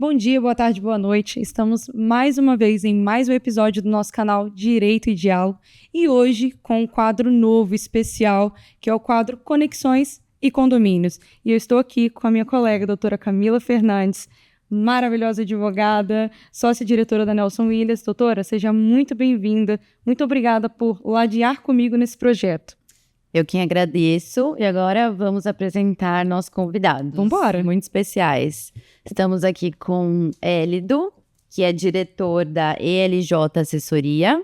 Bom dia, boa tarde, boa noite. Estamos mais uma vez em mais um episódio do nosso canal Direito e Diálogo e hoje com um quadro novo, especial, que é o quadro Conexões e Condomínios. E eu estou aqui com a minha colega, a doutora Camila Fernandes, maravilhosa advogada, sócia-diretora da Nelson Williams. Doutora, seja muito bem-vinda. Muito obrigada por ladear comigo nesse projeto. Eu quem agradeço e agora vamos apresentar nossos convidados. Vambora! Muito especiais. Estamos aqui com Élido, que é diretor da ELJ Assessoria,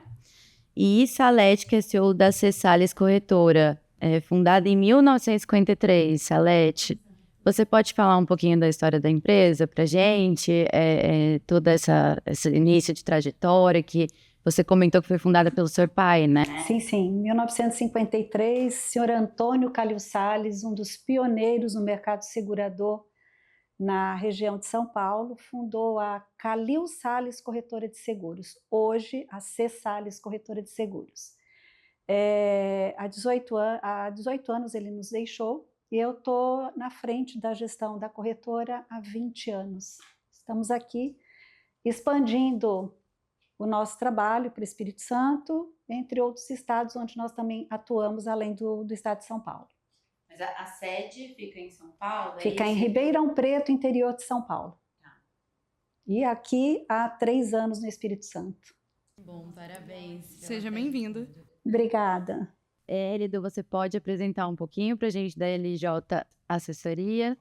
e Salete, que é CEO da Cessales Corretora, fundada em 1953. Salete, você pode falar um pouquinho da história da empresa para a gente? Todo esse início de trajetória que você comentou que foi fundada pelo seu pai, né? Sim, sim. Em 1953, senhor Antônio Calil Sales, um dos pioneiros no mercado segurador na região de São Paulo, fundou a Calil Sales Corretora de Seguros, hoje a Cessales Corretora de Seguros. Há 18 anos ele nos deixou e eu estou na frente da gestão da corretora há 20 anos. Estamos aqui expandindo o nosso trabalho para o Espírito Santo, entre outros estados onde nós também atuamos, além do estado de São Paulo. Mas a sede fica em São Paulo? Fica em Ribeirão Preto, interior de São Paulo. Tá. E aqui há 3 anos no Espírito Santo. Bom, parabéns. Seja bem-vinda. Obrigada. Élido, você pode apresentar um pouquinho para a gente da LJ Assessoria?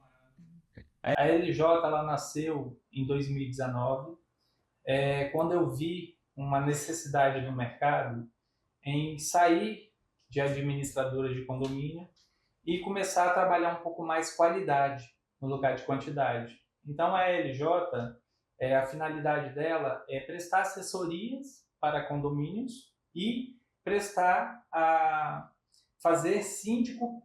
A LJ ela nasceu em 2019, quando eu vi uma necessidade no mercado em sair de administradora de condomínio e começar a trabalhar um pouco mais qualidade no lugar de quantidade. Então a LJ, a finalidade dela é prestar assessorias para condomínios e fazer síndico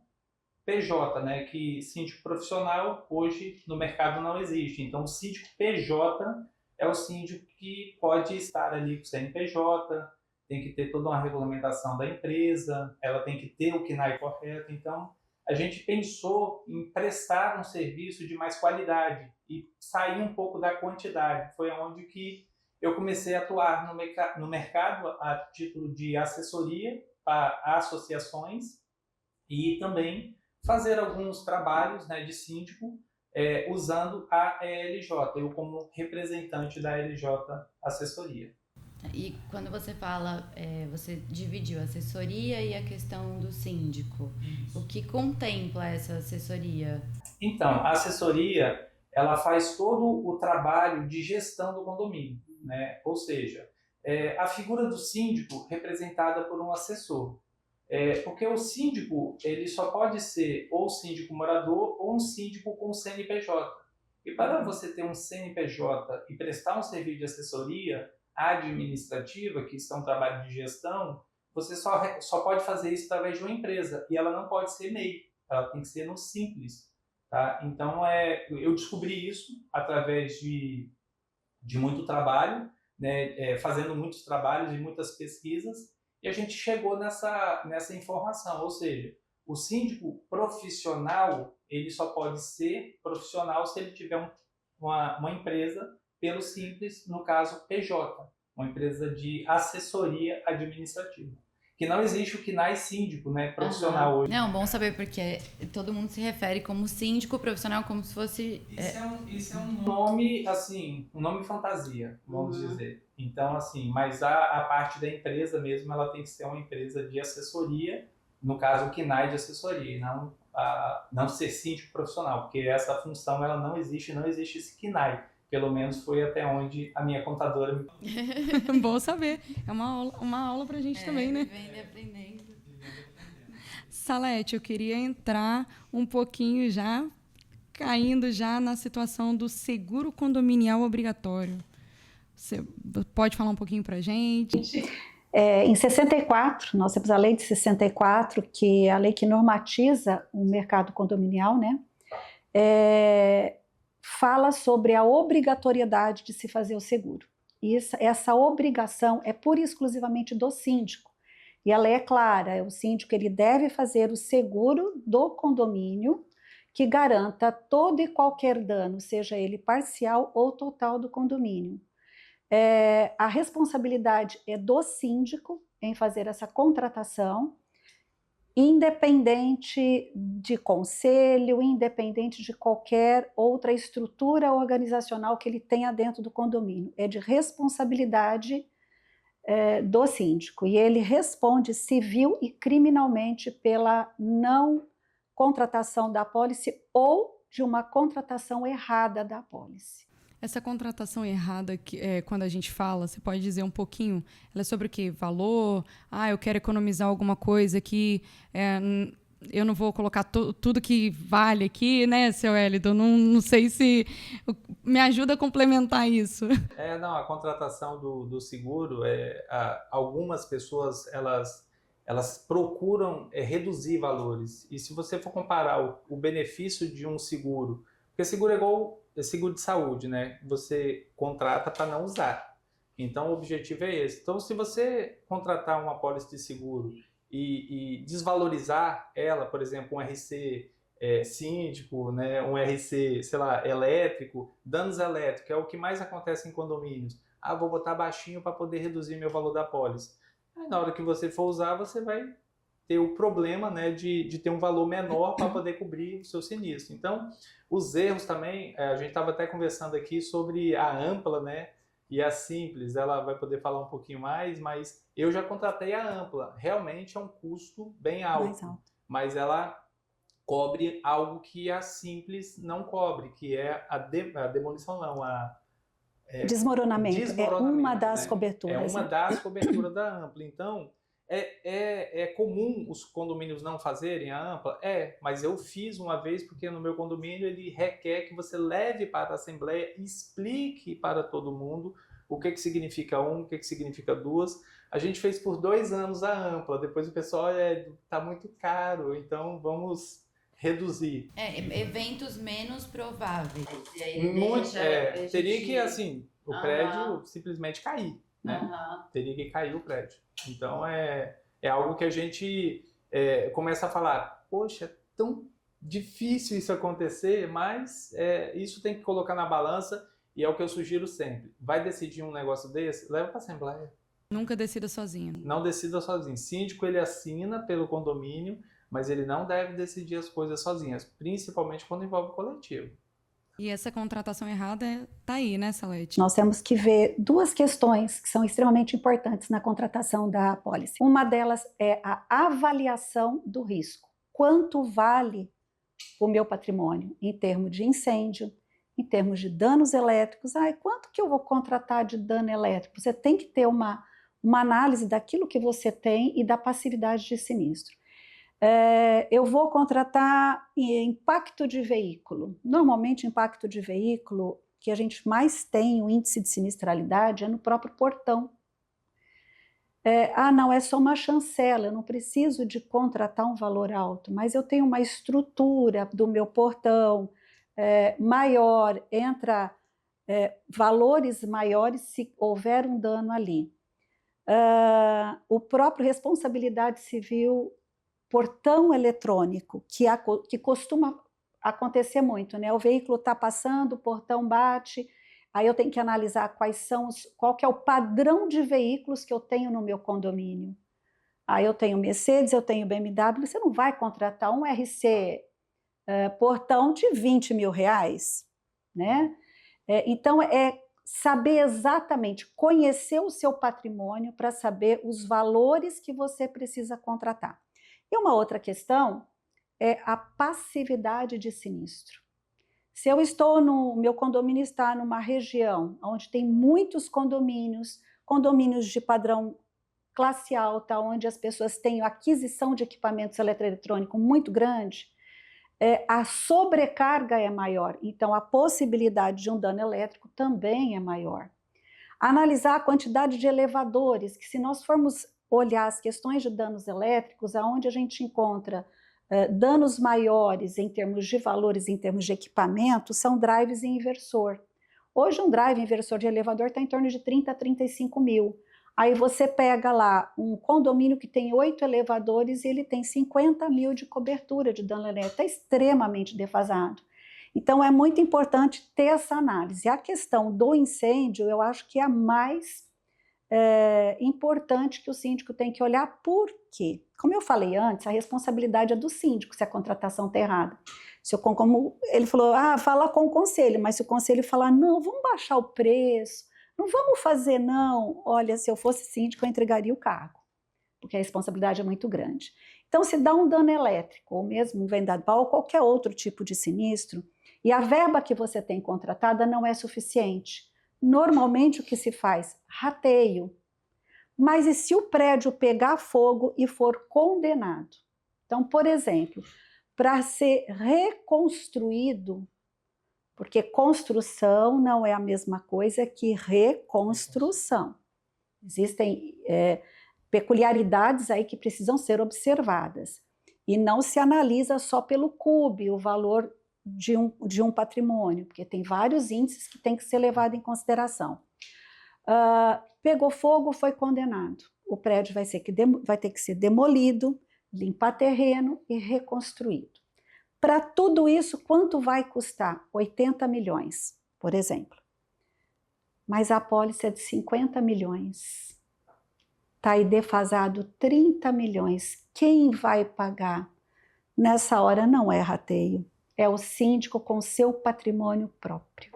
PJ, né? Que síndico profissional hoje no mercado não existe. Então o síndico PJ é o síndico que pode estar ali com o CNPJ, tem que ter toda uma regulamentação da empresa, ela tem que ter o CNAE correto. Então, a gente pensou em prestar um serviço de mais qualidade e sair um pouco da quantidade. Foi onde que eu comecei a atuar no mercado a título de assessoria para associações e também fazer alguns trabalhos, né, de síndico, usando a ELJ, eu como representante da ELJ Assessoria. E quando você fala, você dividiu a assessoria e a questão do síndico. Isso. O que contempla essa assessoria? Então, a assessoria, ela faz todo o trabalho de gestão do condomínio, né? Ou seja, a figura do síndico representada por um assessor. Porque o síndico ele só pode ser ou síndico morador ou um síndico com CNPJ. E para você ter um CNPJ e prestar um serviço de assessoria administrativa, que isso é um trabalho de gestão, você só pode fazer isso através de uma empresa. E ela não pode ser MEI, ela tem que ser no Simples. Tá? Então, eu descobri isso através de muito trabalho, né? Fazendo muitos trabalhos e muitas pesquisas, e a gente chegou nessa informação, ou seja, o síndico profissional, ele só pode ser profissional se ele tiver uma empresa pelo Simples, no caso PJ, uma empresa de assessoria administrativa. Que não existe o CNAE síndico, né, profissional hoje. Não, bom saber, porque todo mundo se refere como síndico profissional, como se fosse... Isso é um nome, assim, um nome fantasia, vamos dizer. Então, assim, mas a parte da empresa mesmo, ela tem que ser uma empresa de assessoria, no caso o CNAE de assessoria, não ser síndico profissional, porque essa função ela não existe esse CNAE. Pelo menos foi até onde a minha contadora me... Bom saber. É uma aula pra gente também, né? Vivendo e aprendendo. Salete, eu queria entrar um pouquinho já, caindo já na situação do seguro condominial obrigatório. Você pode falar um pouquinho pra gente? Em 64, nós temos a lei de 64, que é a lei que normatiza o mercado condominial, né? Fala sobre a obrigatoriedade de se fazer o seguro. E essa obrigação é pura e exclusivamente do síndico. E ela é clara, o síndico ele deve fazer o seguro do condomínio, que garanta todo e qualquer dano, seja ele parcial ou total do condomínio. A responsabilidade é do síndico em fazer essa contratação, independente de conselho, independente de qualquer outra estrutura organizacional que ele tenha dentro do condomínio. É de responsabilidade do síndico, e ele responde civil e criminalmente pela não contratação da apólice ou de uma contratação errada da apólice. Essa contratação errada, quando a gente fala, você pode dizer um pouquinho, ela é sobre o quê? Valor? Eu quero economizar alguma coisa aqui, eu não vou colocar tudo que vale aqui, né, seu Élido? Não sei se me ajuda a complementar isso. Não, a contratação do seguro, algumas pessoas, elas procuram reduzir valores. E se você for comparar o benefício de um seguro, porque seguro é igual seguro de saúde, né? Você contrata para não usar. Então, o objetivo é esse. Então, se você contratar uma apólice de seguro e desvalorizar ela, por exemplo, um RC síndico, né? Um RC, sei lá, elétrico, danos elétricos, é o que mais acontece em condomínios. Vou botar baixinho para poder reduzir meu valor da apólice. Aí, na hora que você for usar, você vai ter o problema, né, de ter um valor menor para poder cobrir o seu sinistro. Então, os erros também, a gente estava até conversando aqui sobre a Ampla, né, e a Simples, ela vai poder falar um pouquinho mais, mas eu já contratei a Ampla. Realmente é um custo bem alto, mas ela cobre algo que a Simples não cobre, que é a demolição, não, desmoronamento. É uma das coberturas. É uma das coberturas da Ampla. Então, é comum os condomínios não fazerem a Ampla? Mas eu fiz uma vez porque no meu condomínio ele requer que você leve para a Assembleia e explique para todo mundo o que significa um, o que significa duas. A gente fez por 2 anos a Ampla, depois o pessoal, tá muito caro, então vamos reduzir. Eventos menos prováveis. E aí teria que, assim, o prédio simplesmente cair, né? Teria que cair o prédio. Então, é algo que a gente começa a falar, poxa, é tão difícil isso acontecer, mas isso tem que colocar na balança, e é o que eu sugiro sempre. Vai decidir um negócio desse? Leva para a Assembleia. Nunca decida sozinho. Não decida sozinho. Síndico, ele assina pelo condomínio, mas ele não deve decidir as coisas sozinhas, principalmente quando envolve coletivo. E essa contratação errada tá aí, né, Salete? Nós temos que ver 2 questões que são extremamente importantes na contratação da apólice. Uma delas é a avaliação do risco. Quanto vale o meu patrimônio em termos de incêndio, em termos de danos elétricos? Quanto que eu vou contratar de dano elétrico? Você tem que ter uma análise daquilo que você tem e da passividade de sinistro. Eu vou contratar impacto de veículo. Normalmente, impacto de veículo, que a gente mais tem o índice de sinistralidade é no próprio portão. Não, é só uma chancela, eu não preciso de contratar um valor alto, mas eu tenho uma estrutura do meu portão maior, entra valores maiores se houver um dano ali. O próprio responsabilidade civil, portão eletrônico, que costuma acontecer muito, né? O veículo está passando, o portão bate, aí eu tenho que analisar qual que é o padrão de veículos que eu tenho no meu condomínio. Aí eu tenho Mercedes, eu tenho BMW, você não vai contratar um RC portão de 20 mil reais, né? Então, saber exatamente, conhecer o seu patrimônio para saber os valores que você precisa contratar. E uma outra questão é a passividade de sinistro. Se eu estou meu condomínio está numa região onde tem muitos condomínios de padrão classe alta, onde as pessoas têm aquisição de equipamentos eletroeletrônicos muito grande, a sobrecarga é maior, então a possibilidade de um dano elétrico também é maior. Analisar a quantidade de elevadores, que se nós formos olhar as questões de danos elétricos, aonde a gente encontra danos maiores em termos de valores, em termos de equipamento, são drives e inversor. Hoje um drive inversor de elevador está em torno de 30 a 35 mil. Aí você pega lá um condomínio que tem 8 elevadores e ele tem 50 mil de cobertura de dano elétrico, está extremamente defasado. Então é muito importante ter essa análise. A questão do incêndio, eu acho que é a mais importante que o síndico tem que olhar, porque, como eu falei antes, a responsabilidade é do síndico se a contratação está errada. Como ele falou, fala com o conselho, mas se o conselho falar, não, vamos baixar o preço, não vamos fazer não, olha, se eu fosse síndico eu entregaria o cargo, porque a responsabilidade é muito grande. Então se dá um dano elétrico, ou mesmo um vendaval, ou qualquer outro tipo de sinistro, e a verba que você tem contratada não é suficiente, normalmente o que se faz? Rateio. Mas e se o prédio pegar fogo e for condenado? Então, por exemplo, para ser reconstruído, porque construção não é a mesma coisa que reconstrução. Existem peculiaridades aí que precisam ser observadas. E não se analisa só pelo CUB, o valor de um patrimônio, porque tem vários índices que tem que ser levado em consideração. Pegou fogo, foi condenado. O prédio vai ter que ser demolido, limpar terreno e reconstruído. Para tudo isso, quanto vai custar? 80 milhões, por exemplo. Mas a apólice é de 50 milhões. Está aí defasado 30 milhões. Quem vai pagar? Nessa hora não é rateio. É o síndico com seu patrimônio próprio.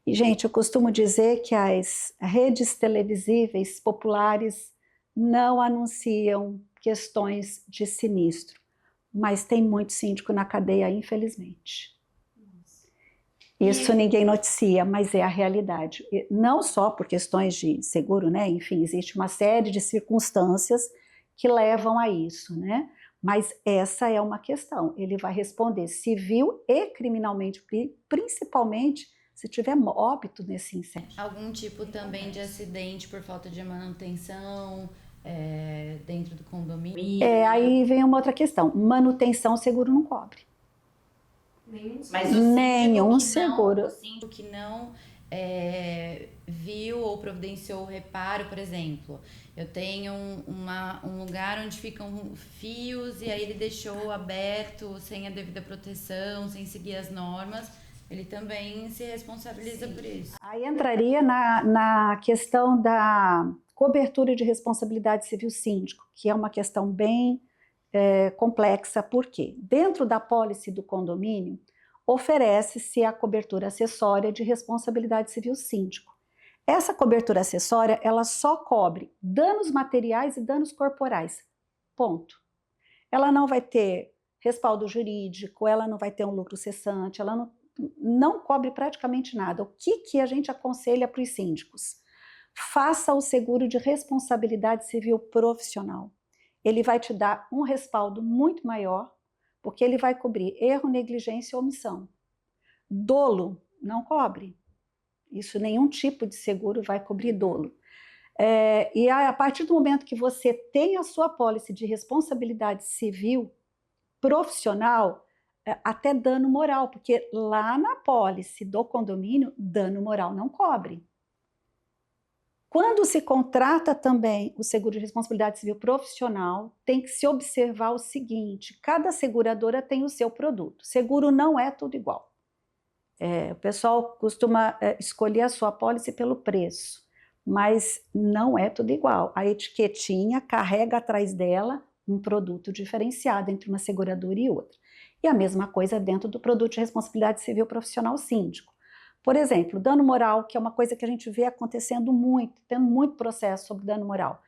E, gente, eu costumo dizer que as redes televisíveis populares não anunciam questões de sinistro, mas tem muito síndico na cadeia, infelizmente. Isso ninguém noticia, mas é a realidade. E não só por questões de seguro, né? Enfim, existe uma série de circunstâncias que levam a isso, né? Mas essa é uma questão. Ele vai responder civil e criminalmente, principalmente se tiver óbito nesse incêndio. Algum tipo também de acidente por falta de manutenção dentro do condomínio? Aí vem uma outra questão. Manutenção, o seguro não cobre. Nenhum seguro. O síndico que não viu ou providenciou o reparo, por exemplo, eu tenho um lugar onde ficam fios e aí ele deixou aberto sem a devida proteção, sem seguir as normas, ele também se responsabiliza por isso. Aí entraria na questão da cobertura de responsabilidade civil síndico, que é uma questão bem complexa, porque dentro da apólice do condomínio oferece-se a cobertura acessória de responsabilidade civil síndico. Essa cobertura acessória, ela só cobre danos materiais e danos corporais, ponto. Ela não vai ter respaldo jurídico, ela não vai ter um lucro cessante, ela não cobre praticamente nada. O que a gente aconselha para os síndicos? Faça o seguro de responsabilidade civil profissional. Ele vai te dar um respaldo muito maior, porque ele vai cobrir erro, negligência ou omissão. Dolo não cobre. Isso, nenhum tipo de seguro vai cobrir dolo. E a partir do momento que você tem a sua apólice de responsabilidade civil profissional, até dano moral, porque lá na apólice do condomínio, dano moral não cobre. Quando se contrata também o seguro de responsabilidade civil profissional, tem que se observar o seguinte: cada seguradora tem o seu produto. Seguro não é tudo igual. O pessoal costuma escolher a sua apólice pelo preço, mas não é tudo igual. A etiquetinha carrega atrás dela um produto diferenciado entre uma seguradora e outra. E a mesma coisa dentro do produto de responsabilidade civil profissional síndico. Por exemplo, dano moral, que é uma coisa que a gente vê acontecendo muito, tendo muito processo sobre dano moral.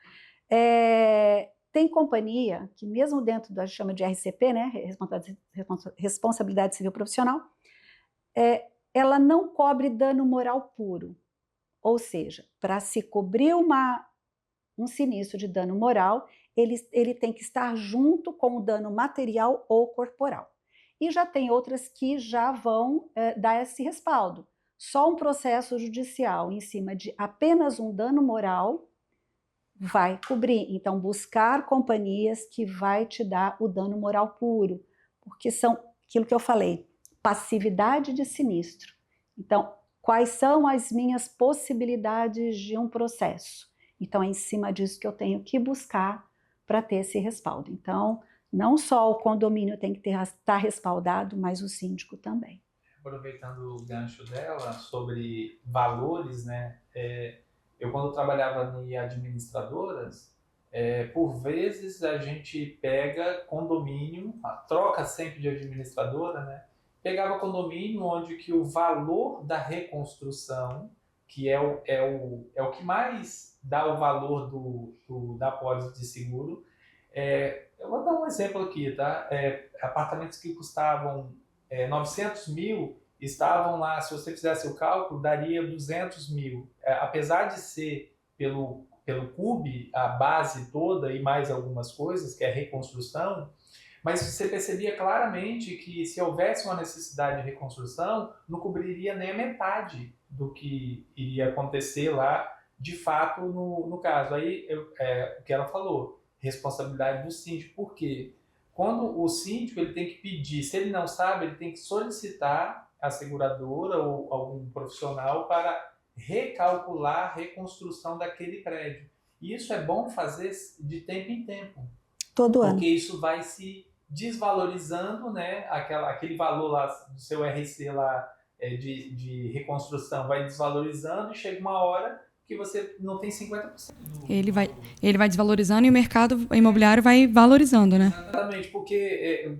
Tem companhia que mesmo dentro da chama de RCP, né, responsabilidade civil profissional, ela não cobre dano moral puro. Ou seja, para se cobrir um sinistro de dano moral, ele tem que estar junto com o dano material ou corporal. E já tem outras que já vão dar esse respaldo. Só um processo judicial em cima de apenas um dano moral vai cobrir. Então, buscar companhias que vai te dar o dano moral puro, porque são aquilo que eu falei, passividade de sinistro. Então, quais são as minhas possibilidades de um processo? Então, é em cima disso que eu tenho que buscar para ter esse respaldo. Então, não só o condomínio tem que estar respaldado, mas o síndico também. Aproveitando o gancho dela sobre valores, né? Eu, quando trabalhava em administradoras, por vezes a gente pega condomínio, troca sempre de administradora, né? Pegava condomínio onde que o valor da reconstrução, que é o que mais dá o valor da apólice de seguro. Eu vou dar um exemplo aqui, tá? Apartamentos que custavam 900 mil, estavam lá, se você fizesse o cálculo, daria 200 mil. Apesar de ser pelo CUB, a base toda e mais algumas coisas, que é reconstrução, mas você percebia claramente que se houvesse uma necessidade de reconstrução, não cobriria nem a metade do que iria acontecer lá, de fato, no caso. Aí, o que ela falou, responsabilidade do síndico. Por quê? Quando o síndico ele tem que pedir, se ele não sabe, ele tem que solicitar a seguradora ou algum profissional para recalcular a reconstrução daquele prédio. E isso é bom fazer de tempo em tempo. Todo ano. Porque isso vai se desvalorizando, né? Aquele valor lá do seu RC lá, de reconstrução vai desvalorizando e chega uma hora que você não tem 50%. Ele vai desvalorizando e o mercado imobiliário vai valorizando, né? Exatamente, porque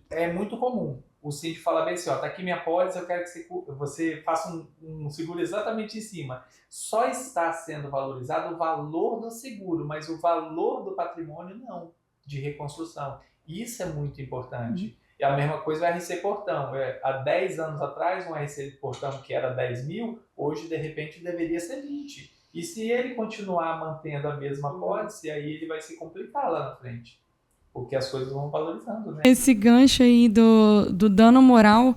é muito comum o síndico falar bem assim, ó, tá aqui minha pólice, eu quero que você faça um seguro exatamente em cima. Só está sendo valorizado o valor do seguro, mas o valor do patrimônio não, de reconstrução. Isso é muito importante. E a mesma coisa o RC Portão. Há 10 anos atrás, um RC Portão que era 10 mil, hoje, de repente, deveria ser 20. E se ele continuar mantendo a mesma pólice, aí ele vai se complicar lá na frente. Porque as coisas vão valorizando, né? Esse gancho aí do dano moral,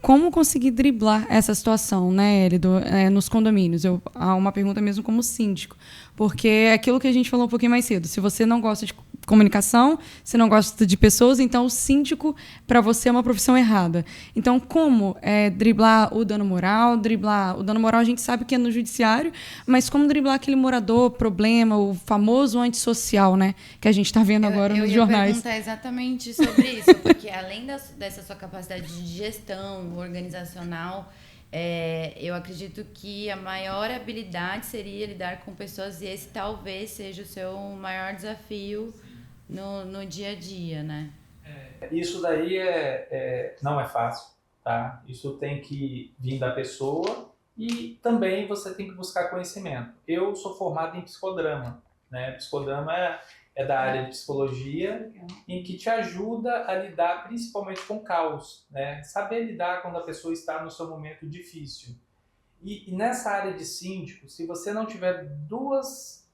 como conseguir driblar essa situação, né, Elido, nos condomínios? Há uma pergunta mesmo como síndico. Porque é aquilo que a gente falou um pouquinho mais cedo. Se você não gosta de comunicação, se não gosta de pessoas, então o síndico, para você, é uma profissão errada. Então, como driblar o dano moral? Driblar o dano moral a gente sabe que é no judiciário, mas como driblar aquele morador, problema, o famoso antissocial, né? Que a gente está vendo agora nos jornais. Eu ia perguntar exatamente sobre isso, porque além dessa sua capacidade de gestão organizacional, eu acredito que a maior habilidade seria lidar com pessoas, e esse talvez seja o seu maior desafio no dia a dia, né? Isso daí não é fácil, tá? Isso tem que vir da pessoa e também você tem que buscar conhecimento. Eu sou formado em psicodrama, né? Psicodrama é da área de psicologia, em que te ajuda a lidar principalmente com caos, né? Saber lidar quando a pessoa está no seu momento difícil. E nessa área de síndico, se você não tiver duas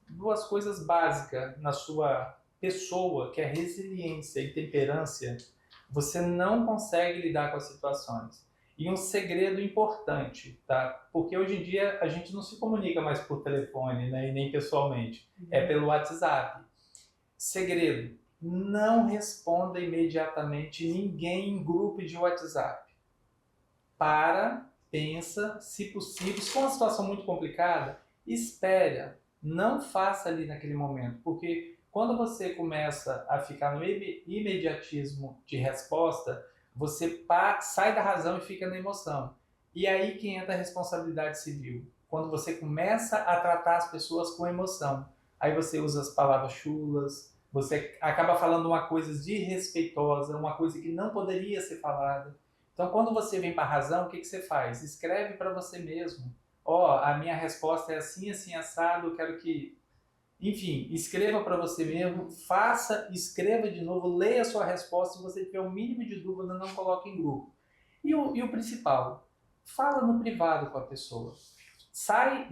coisas básicas na sua pessoa, que é resiliência e temperância, você não consegue lidar com as situações. E um segredo importante, tá? Porque hoje em dia a gente não se comunica mais por telefone, né? E nem pessoalmente. É pelo WhatsApp. Segredo: não responda imediatamente ninguém em grupo de WhatsApp. Pensa, se possível. Se for uma situação muito complicada, espere. Não faça ali naquele momento, porque quando você começa a ficar no imediatismo de resposta, você sai da razão e fica na emoção. E aí que entra a responsabilidade civil. Quando você começa a tratar as pessoas com emoção, aí você usa as palavras chulas, você acaba falando uma coisa desrespeitosa, uma coisa que não poderia ser falada. Então, quando você vem para a razão, o que você faz? Escreve para você mesmo. A minha resposta é assim, assim, assado, eu quero que... Enfim, escreva para você mesmo, escreva de novo, leia a sua resposta. Se você tiver o mínimo de dúvida, não coloque em grupo. E o principal, fala no privado com a pessoa. Sai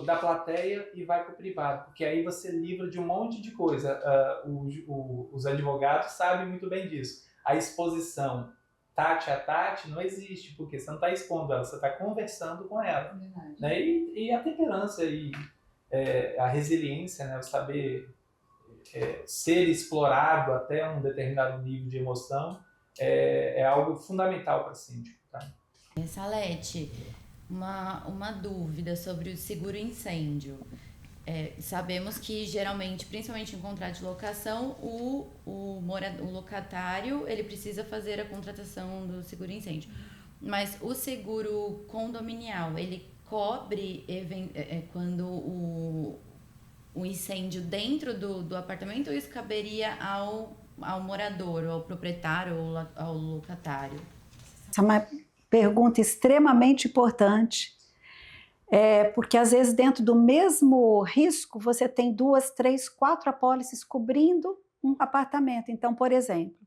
da plateia e vai para o privado, porque aí você livra de um monte de coisa. Os advogados sabem muito bem disso. A exposição Tati a Tati não existe, porque você não está expondo ela, você está conversando com ela. Né? E a temperança e a resiliência, né? O saber ser explorado até um determinado nível de emoção é algo fundamental para síndico. Tá? Salete, Uma dúvida sobre o seguro incêndio. Sabemos que geralmente, principalmente em contrato de locação, o locatário ele precisa fazer a contratação do seguro incêndio. Mas o seguro condominial, ele cobre quando o incêndio dentro do apartamento, ou isso caberia ao morador, ao proprietário ou ao locatário? Essa é uma pergunta extremamente importante, porque às vezes dentro do mesmo risco você tem 2, 3, 4 apólices cobrindo um apartamento. Então, por exemplo,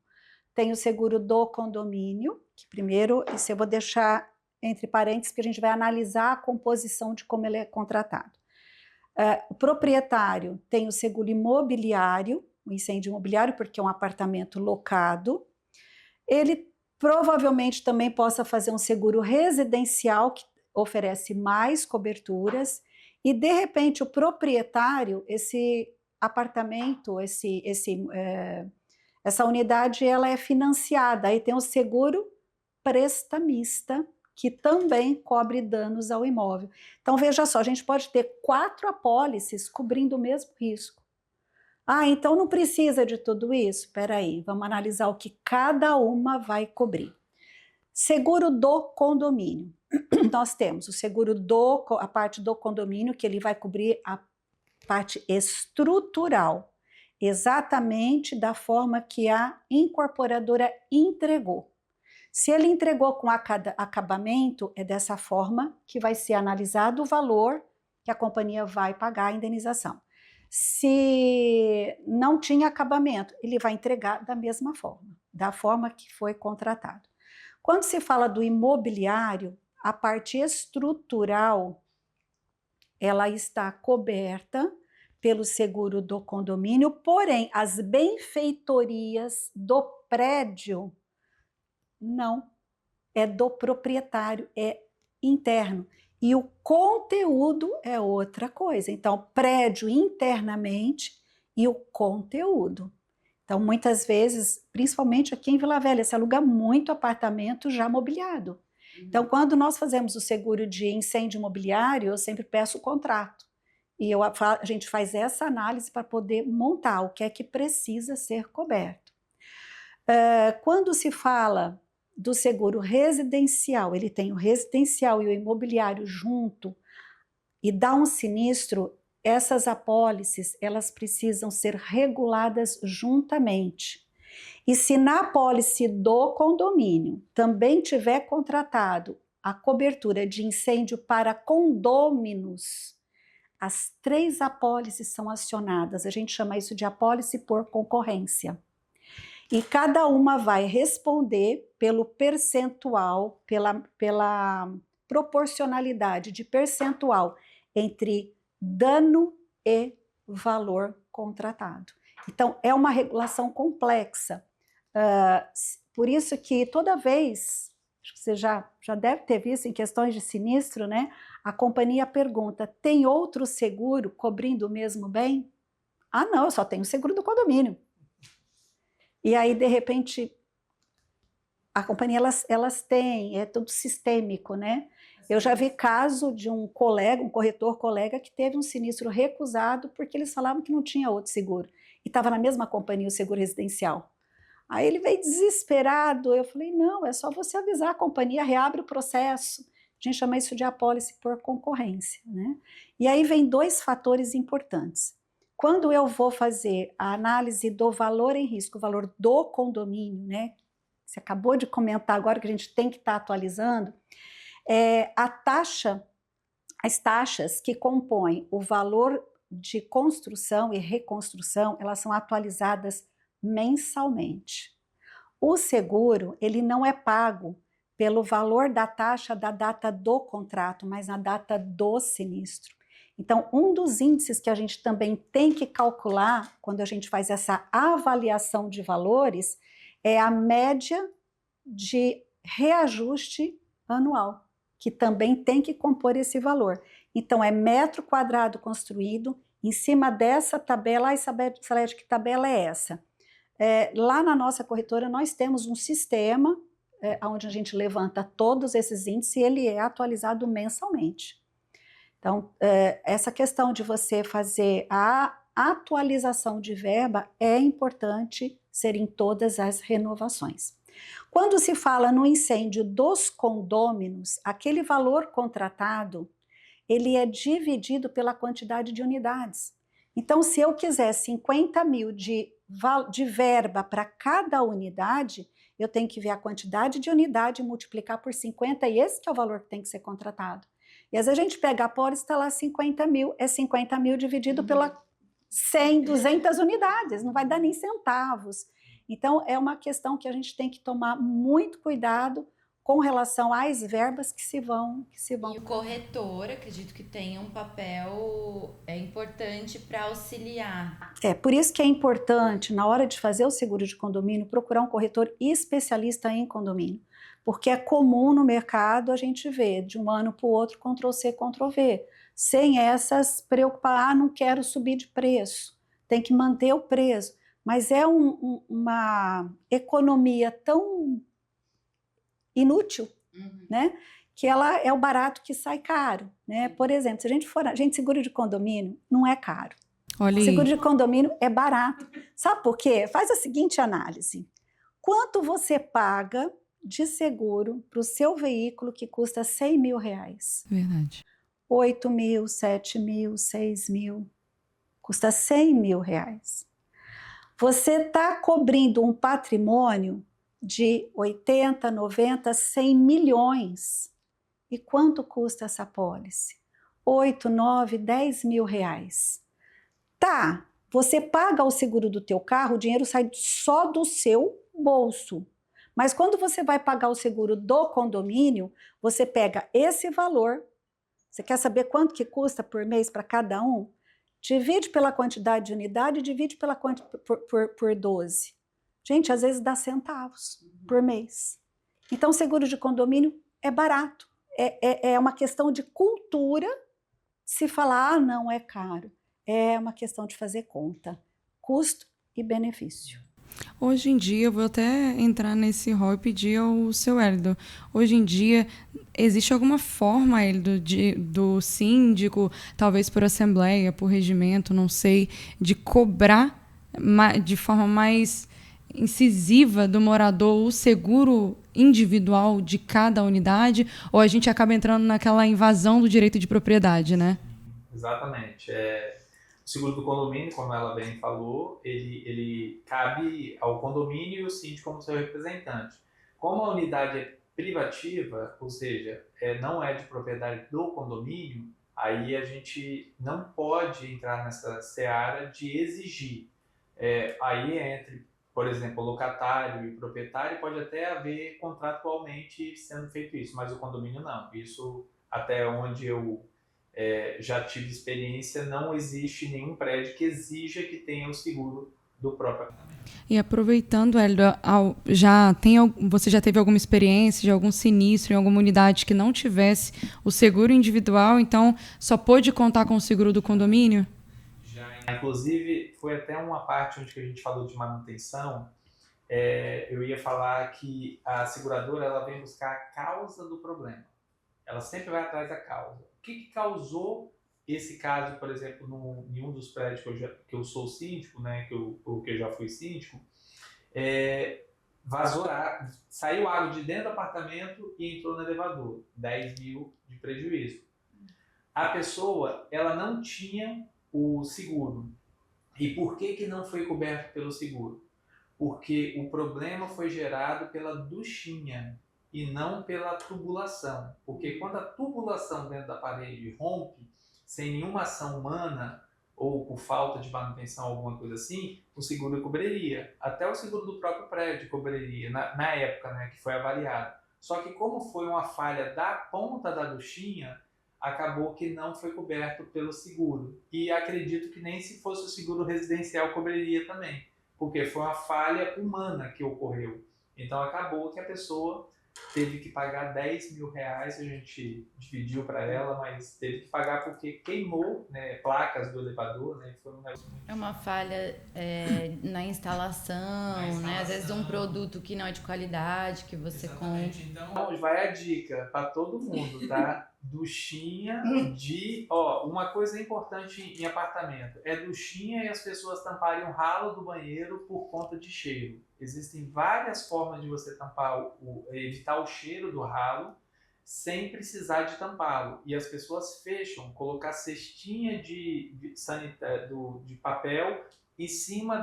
tem o seguro do condomínio, que primeiro, isso eu vou deixar entre parênteses, porque a gente vai analisar a composição de como ele é contratado. O proprietário tem o seguro imobiliário, o incêndio imobiliário, porque é um apartamento locado. Ele provavelmente também possa fazer um seguro residencial, que oferece mais coberturas, e de repente o proprietário, esse apartamento, essa unidade, ela é financiada, aí tem o seguro prestamista, que também cobre danos ao imóvel. Então veja só, a gente pode ter 4 apólices cobrindo o mesmo risco. Então não precisa de tudo isso? Espera aí, vamos analisar o que cada uma vai cobrir. Seguro do condomínio. Nós temos o seguro a parte do condomínio, que ele vai cobrir a parte estrutural, exatamente da forma que a incorporadora entregou. Se ele entregou com acabamento, é dessa forma que vai ser analisado o valor que a companhia vai pagar a indenização. Se não tinha acabamento, ele vai entregar da mesma forma, da forma que foi contratado. Quando se fala do imobiliário, a parte estrutural, ela está coberta pelo seguro do condomínio, porém, as benfeitorias do prédio, não, é do proprietário, é interno. E o conteúdo é outra coisa. Então, prédio internamente e o conteúdo. Então, muitas vezes, principalmente aqui em Vila Velha, se aluga muito apartamento já mobiliado. Então, quando nós fazemos o seguro de incêndio imobiliário, eu sempre peço o contrato. E a gente faz essa análise para poder montar o que é que precisa ser coberto. Quando se fala do seguro residencial, ele tem o residencial e o imobiliário junto, e dá um sinistro, essas apólices, elas precisam ser reguladas juntamente. E se na apólice do condomínio também tiver contratado a cobertura de incêndio para condôminos, as 3 apólices são acionadas, a gente chama isso de apólice por concorrência. E cada uma vai responder pelo percentual, pela proporcionalidade de percentual entre dano e valor contratado. Então, é uma regulação complexa. Por isso que toda vez, acho que você já deve ter visto em questões de sinistro, né? A companhia pergunta, tem outro seguro cobrindo o mesmo bem? Não, eu só tenho o seguro do condomínio. E aí, de repente, a companhia, elas têm, é tudo sistêmico, né? Eu já vi caso de um corretor colega, que teve um sinistro recusado porque eles falavam que não tinha outro seguro. E estava na mesma companhia o seguro residencial. Aí ele veio desesperado, eu falei, não, é só você avisar a companhia, reabre o processo. A gente chama isso de apólice por concorrência, né? E aí vem 2 fatores importantes. Quando eu vou fazer a análise do valor em risco, o valor do condomínio, né? Você acabou de comentar agora que a gente tem que estar atualizando, as taxas que compõem o valor de construção e reconstrução, elas são atualizadas mensalmente. O seguro, ele não é pago pelo valor da taxa da data do contrato, mas na data do sinistro. Então, um dos índices que a gente também tem que calcular quando a gente faz essa avaliação de valores é a média de reajuste anual, que também tem que compor esse valor. Então, é metro quadrado construído, em cima dessa tabela, Salete, que tabela é essa? Lá na nossa corretora nós temos um sistema onde a gente levanta todos esses índices e ele é atualizado mensalmente. Então, essa questão de você fazer a atualização de verba é importante ser em todas as renovações. Quando se fala no incêndio dos condôminos, aquele valor contratado, ele é dividido pela quantidade de unidades. Então, se eu quiser 50 mil de verba para cada unidade, eu tenho que ver a quantidade de unidade e multiplicar por 50, e esse que é o valor que tem que ser contratado. E às vezes a gente pega a pólice, está lá 50 mil, é 50 mil dividido pela 100, 200 unidades, não vai dar nem centavos. Então, é uma questão que a gente tem que tomar muito cuidado com relação às verbas que se vão. E o corretor, acredito que tenha um papel importante para auxiliar. Por isso que é importante, na hora de fazer o seguro de condomínio, procurar um corretor especialista em condomínio. Porque é comum no mercado a gente ver de um ano para o outro Ctrl+C, Ctrl+V, sem essas preocupar, não quero subir de preço, tem que manter o preço. Mas é uma economia tão inútil, né? Que ela é o barato que sai caro, né? Por exemplo, se a gente seguro de condomínio não é caro. Olha aí. Seguro de condomínio é barato. Sabe por quê? Faz a seguinte análise. Quanto você paga de seguro para o seu veículo que custa 100 mil reais? Verdade. 8 mil, 7 mil, 6 mil. Custa 100 mil reais. Você está cobrindo um patrimônio de 80, 90, 100 milhões. E quanto custa essa pólice? 8, 9, 10 mil reais. Tá, você paga o seguro do teu carro, o dinheiro sai só do seu bolso. Mas quando você vai pagar o seguro do condomínio, você pega esse valor, você quer saber quanto que custa por mês para cada um? Divide pela quantidade de unidade e divide por 12. Gente, às vezes dá centavos por mês. Então, seguro de condomínio é barato. É uma questão de cultura se falar, não é caro. É uma questão de fazer conta. Custo e benefício. Hoje em dia, eu vou até entrar nesse rol e pedir ao seu Hélio. Hoje em dia, existe alguma forma, Hélio, do síndico, talvez por assembleia, por regimento, não sei, de cobrar de forma mais incisiva do morador o seguro individual de cada unidade? Ou a gente acaba entrando naquela invasão do direito de propriedade, né? Exatamente. O seguro do condomínio, como ela bem falou, ele cabe ao condomínio e o síndico como seu representante. Como a unidade é privativa, ou seja, não é de propriedade do condomínio, aí a gente não pode entrar nessa seara de exigir. Aí entre, por exemplo, locatário e proprietário, pode até haver contratualmente sendo feito isso, mas o condomínio não. Isso, até onde eu já tive experiência, não existe nenhum prédio que exija que tenha o seguro do próprio apartamento. E aproveitando, Hélio, você já teve alguma experiência de algum sinistro em alguma unidade que não tivesse o seguro individual, então só pôde contar com o seguro do condomínio? Já, inclusive, foi até uma parte onde que a gente falou de manutenção. Eu ia falar que a seguradora ela vem buscar a causa do problema. Ela sempre vai atrás da causa. O que causou esse caso, por exemplo, em um dos prédios que eu sou síndico, né, que eu já fui síndico, saiu água de dentro do apartamento e entrou no elevador, 10 mil de prejuízo. A pessoa, ela não tinha o seguro. E por que não foi coberto pelo seguro? Porque o problema foi gerado pela duchinha e não pela tubulação. Porque quando a tubulação dentro da parede rompe, sem nenhuma ação humana, ou por falta de manutenção, alguma coisa assim, o seguro cobriria. Até o seguro do próprio prédio cobriria, na época, né, que foi avaliado. Só que como foi uma falha da ponta da duchinha, acabou que não foi coberto pelo seguro. E acredito que nem se fosse o seguro residencial cobriria também, porque foi uma falha humana que ocorreu. Então acabou que a pessoa teve que pagar R$ 10.000, a gente dividiu para ela, mas teve que pagar porque queimou, né, placas do elevador, né, foi um negócio muito... É uma falha na instalação, né? Às vezes um produto que não é de qualidade, que você compra. Então, vai a dica para todo mundo, tá? Duchinha de... Ó, uma coisa importante em apartamento é duchinha e as pessoas tamparem o ralo do banheiro por conta de cheiro. Existem várias formas de você tampar, evitar o cheiro do ralo sem precisar de tampá-lo. E as pessoas fecham, colocar cestinha de papel em cima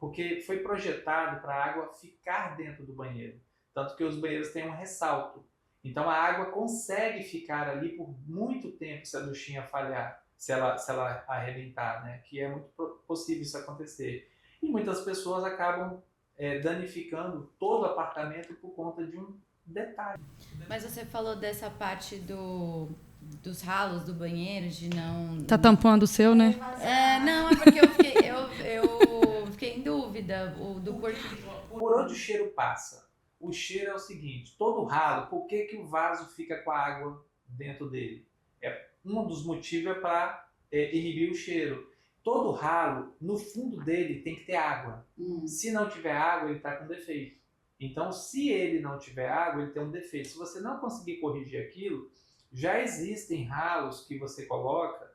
porque foi projetado para a água ficar dentro do banheiro. Tanto que os banheiros têm um ressalto. Então a água consegue ficar ali por muito tempo se a duchinha falhar, se ela arrebentar, né? Que é muito possível isso acontecer. E muitas pessoas acabam danificando todo o apartamento por conta de um detalhe. Mas você falou dessa parte dos ralos do banheiro, de não... Tá tampando o seu, né? Não, é porque eu fiquei em dúvida do porquê. Por onde o cheiro passa? O cheiro é o seguinte, todo ralo, por que o vaso fica com a água dentro dele? Um dos motivos é para inibir o cheiro. Todo ralo, no fundo dele, tem que ter água. Se não tiver água, ele está com defeito. Então, se ele não tiver água, ele tem um defeito. Se você não conseguir corrigir aquilo, já existem ralos que você coloca,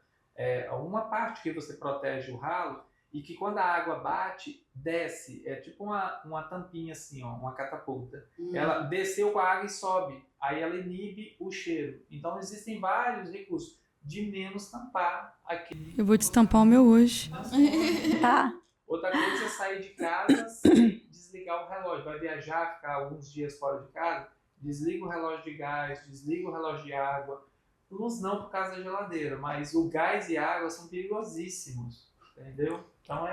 uma parte que você protege o ralo, e que quando a água bate, desce. É tipo uma tampinha assim, ó, uma catapulta. Ela desceu com a água e sobe. Aí ela inibe o cheiro. Então, existem vários recursos de menos tampar aquele... Eu vou destampar o meu hoje. Tá. Outra coisa é sair de casa sem desligar o relógio. Vai viajar, ficar alguns dias fora de casa, desliga o relógio de gás, desliga o relógio de água. Luz não por causa da geladeira, mas o gás e a água são perigosíssimos, entendeu? Então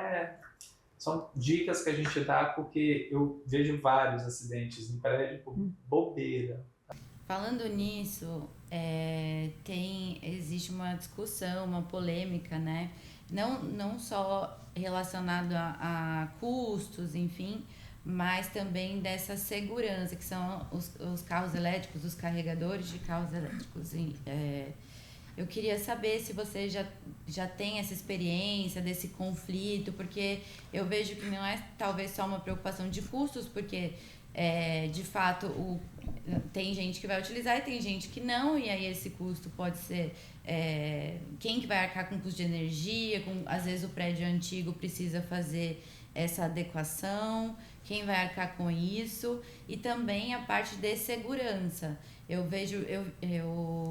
são dicas que a gente dá porque eu vejo vários acidentes em prédio por bobeira. Falando nisso, existe uma discussão, uma polêmica, né? Não só relacionado a custos, enfim, mas também dessa segurança, que são os carros elétricos, os carregadores de carros elétricos. Eu queria saber se você já tem essa experiência desse conflito, porque eu vejo que não é talvez só uma preocupação de custos, porque de fato tem gente que vai utilizar e tem gente que não, e aí esse custo pode ser quem que vai arcar com o custo de energia, às vezes o prédio antigo precisa fazer essa adequação, quem vai arcar com isso, e também a parte de segurança. Eu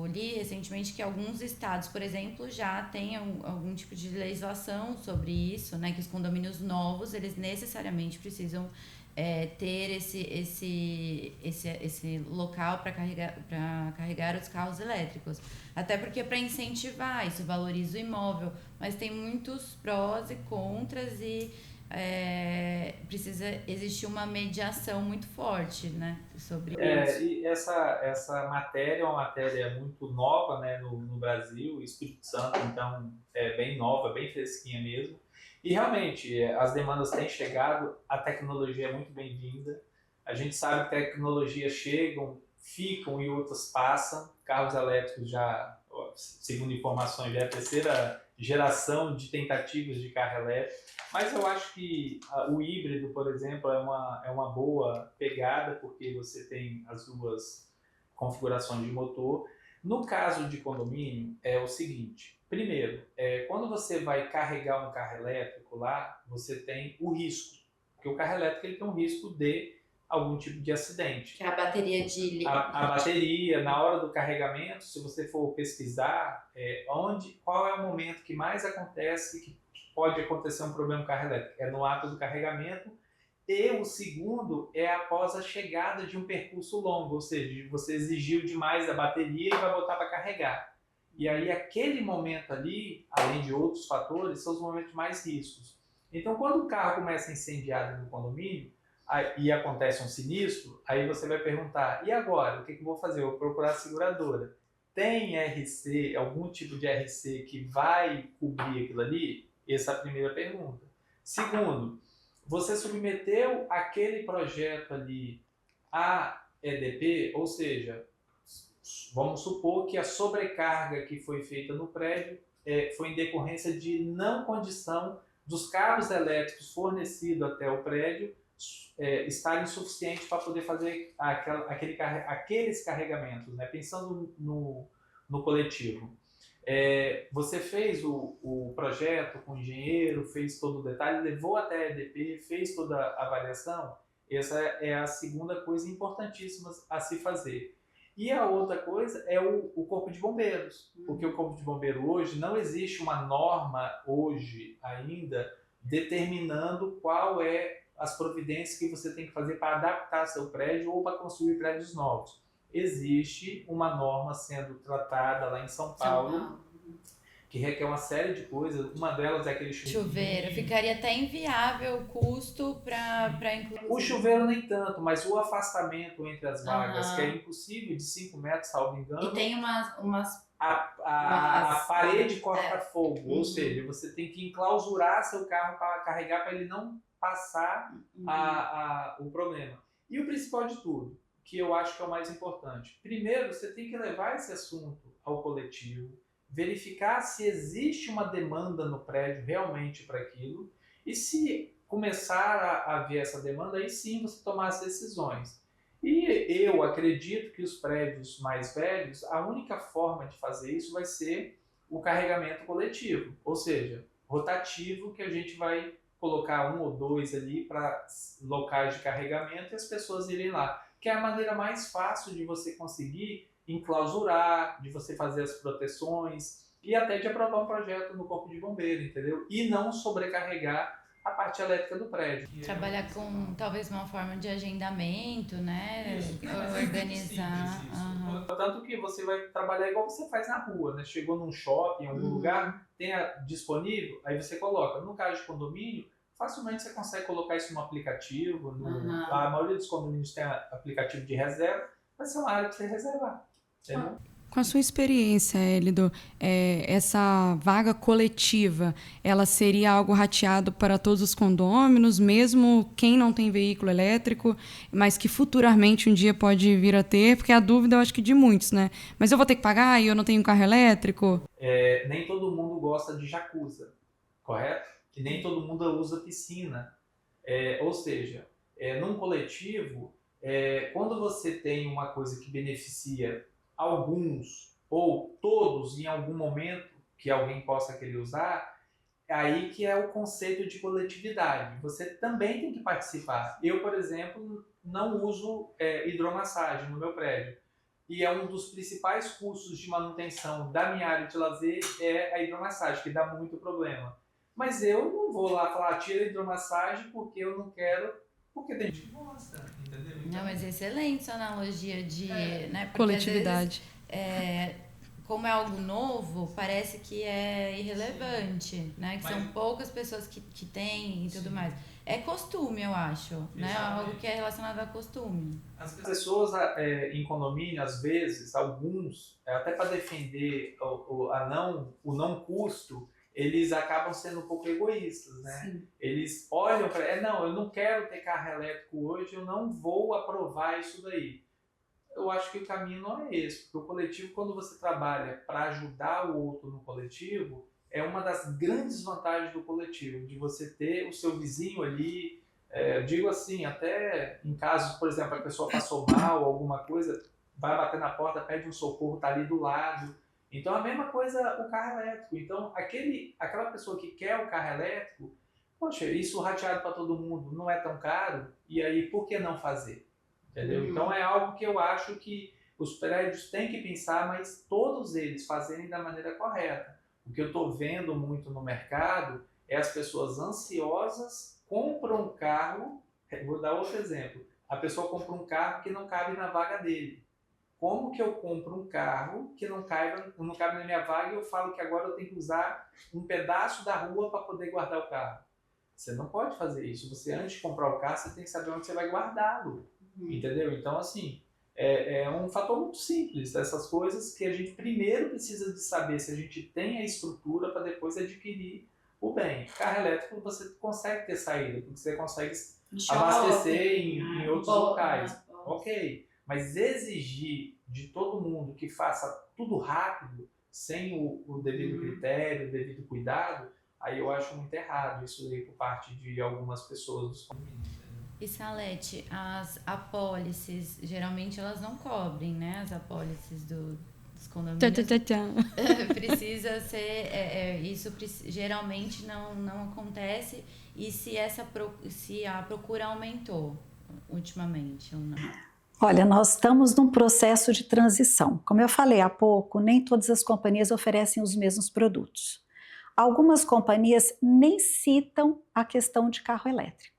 li recentemente que alguns estados, por exemplo, já têm algum tipo de legislação sobre isso, né, que os condomínios novos, eles necessariamente precisam ter esse local para carregar os carros elétricos. Até porque para incentivar, isso valoriza o imóvel, mas tem muitos prós e contras e precisa existir uma mediação muito forte, né, sobre isso. E essa matéria é uma matéria muito nova, né, no Brasil, Espírito Santo, então é bem nova, bem fresquinha mesmo. E realmente, as demandas têm chegado, a tecnologia é muito bem-vinda. A gente sabe que tecnologias chegam, ficam e outras passam. Carros elétricos já, segundo informações, já é a terceira geração de tentativas de carro elétrico. Mas eu acho que o híbrido, por exemplo, é uma boa pegada, porque você tem as duas configurações de motor. No caso de condomínio, é o seguinte. Primeiro, quando você vai carregar um carro elétrico lá, você tem o risco. Porque o carro elétrico ele tem um risco de algum tipo de acidente. Que é a bateria de... A bateria, na hora do carregamento, se você for pesquisar, qual é o momento que mais acontece, que pode acontecer um problema no carro elétrico? É no ato do carregamento. E o segundo é após a chegada de um percurso longo, ou seja, você exigiu demais da bateria e vai botar para carregar. E aí aquele momento ali, além de outros fatores, são os momentos mais riscos. Então quando o carro começa a incendiar no condomínio e acontece um sinistro, aí você vai perguntar, e agora? O que eu vou fazer? Eu vou procurar a seguradora. Tem RC, algum tipo de RC que vai cobrir aquilo ali? Essa é a primeira pergunta. Segundo, você submeteu aquele projeto ali a EDP, ou seja, vamos supor que a sobrecarga que foi feita no prédio foi em decorrência de não condição dos cabos elétricos fornecidos até o prédio estarem suficientes para poder fazer aqueles carregamentos, né? Pensando no coletivo. Você fez o projeto com o engenheiro, fez todo o detalhe, levou até a EDP, fez toda a avaliação. Essa é a segunda coisa importantíssima a se fazer. E a outra coisa é o Corpo de Bombeiros, porque o Corpo de Bombeiro hoje, não existe uma norma hoje ainda determinando qual é as providências que você tem que fazer para adaptar seu prédio ou para construir prédios novos. Existe uma norma sendo tratada lá em São Paulo, que requer uma série de coisas. Uma delas é aquele chuveiro. Ficaria até inviável o custo para incluir. O chuveiro nem tanto, mas o afastamento entre as vagas, que é impossível, de 5 metros, salvo engano. E tem umas a parede corta fogo, ou seja, você tem que enclausurar seu carro para carregar, para ele não passar o problema. E o principal de tudo, que eu acho que é o mais importante. Primeiro, você tem que levar esse assunto ao coletivo, verificar se existe uma demanda no prédio realmente para aquilo, e se começar a haver essa demanda, aí sim você tomar as decisões. E eu acredito que os prédios mais velhos, a única forma de fazer isso vai ser o carregamento coletivo, ou seja, rotativo, que a gente vai colocar 1 ou 2 ali para locais de carregamento e as pessoas irem lá, que é a maneira mais fácil de você conseguir enclausurar, de você fazer as proteções e até de aprovar um projeto no Corpo de Bombeiro, entendeu? E não sobrecarregar a parte elétrica do prédio. Trabalhar com talvez uma forma de agendamento, né? Isso, organizar. Tanto que você vai trabalhar igual você faz na rua, né? Chegou num shopping, em algum lugar, tem disponível, aí você coloca. No caso de condomínio, facilmente você consegue colocar isso no aplicativo. A maioria dos condomínios tem aplicativo de reserva, vai ser uma área para você reservar. Entendeu? Com a sua experiência, Elido, essa vaga coletiva, ela seria algo rateado para todos os condôminos, mesmo quem não tem veículo elétrico, mas que futuramente um dia pode vir a ter, porque a dúvida eu acho que de muitos, né? Mas eu vou ter que pagar e eu não tenho carro elétrico? Nem todo mundo gosta de jacuzzi, correto? E nem todo mundo usa piscina. Ou seja, num coletivo, quando você tem uma coisa que beneficia alguns ou todos em algum momento que alguém possa querer usar, aí que é o conceito de coletividade. Você também tem que participar. Eu, por exemplo, não uso hidromassagem no meu prédio. E é um dos principais custos de manutenção da minha área de lazer é a hidromassagem, que dá muito problema. Mas eu não vou lá falar, tira a hidromassagem porque eu não quero, porque tem gente que gosta, entendeu? Então, não, mas é excelente essa analogia de né, coletividade. Vezes, como é algo novo, parece que é irrelevante, né? Que são poucas pessoas que têm e tudo mais. É costume, eu acho, né? Algo que é relacionado a costume. As pessoas em condomínio, às vezes, alguns, até para defender o não custo, eles acabam sendo um pouco egoístas, né? Sim. Eles olham para... não, eu não quero ter carro elétrico hoje, eu não vou aprovar isso daí. Eu acho que o caminho não é esse, porque o coletivo, quando você trabalha para ajudar o outro no coletivo, é uma das grandes vantagens do coletivo, de você ter o seu vizinho ali, digo assim, até em casos, por exemplo, a pessoa passou mal, alguma coisa, vai bater na porta, pede um socorro, tá ali do lado. Então, a mesma coisa o carro elétrico. Então, aquela pessoa que quer o carro elétrico, poxa, isso rateado para todo mundo não é tão caro, e aí por que não fazer? Entendeu? Então, é algo que eu acho que os prédios têm que pensar, mas todos eles fazerem da maneira correta. O que eu estou vendo muito no mercado é as pessoas ansiosas compram um carro, vou dar outro exemplo, a pessoa compra um carro que não cabe na vaga dele. Como que eu compro um carro que não cabe na minha vaga e eu falo que agora eu tenho que usar um pedaço da rua para poder guardar o carro? Você não pode fazer isso. Você, antes de comprar o carro, você tem que saber onde você vai guardá-lo. Entendeu? Então, assim, é um fator muito simples dessas coisas que a gente primeiro precisa de saber se a gente tem a estrutura para depois adquirir o bem. Carro elétrico você consegue ter saída, porque você consegue abastecer em outros locais. Ok. Mas exigir de todo mundo que faça tudo rápido, sem o devido critério, o devido cuidado, aí eu acho muito errado isso aí por parte de algumas pessoas dos condomínios. E Salete, as apólices, geralmente elas não cobrem, né? As apólices dos condomínios. Precisa ser, geralmente não acontece. E se a procura aumentou ultimamente ou não? Olha, nós estamos num processo de transição. Como eu falei há pouco, nem todas as companhias oferecem os mesmos produtos. Algumas companhias nem citam a questão de carro elétrico.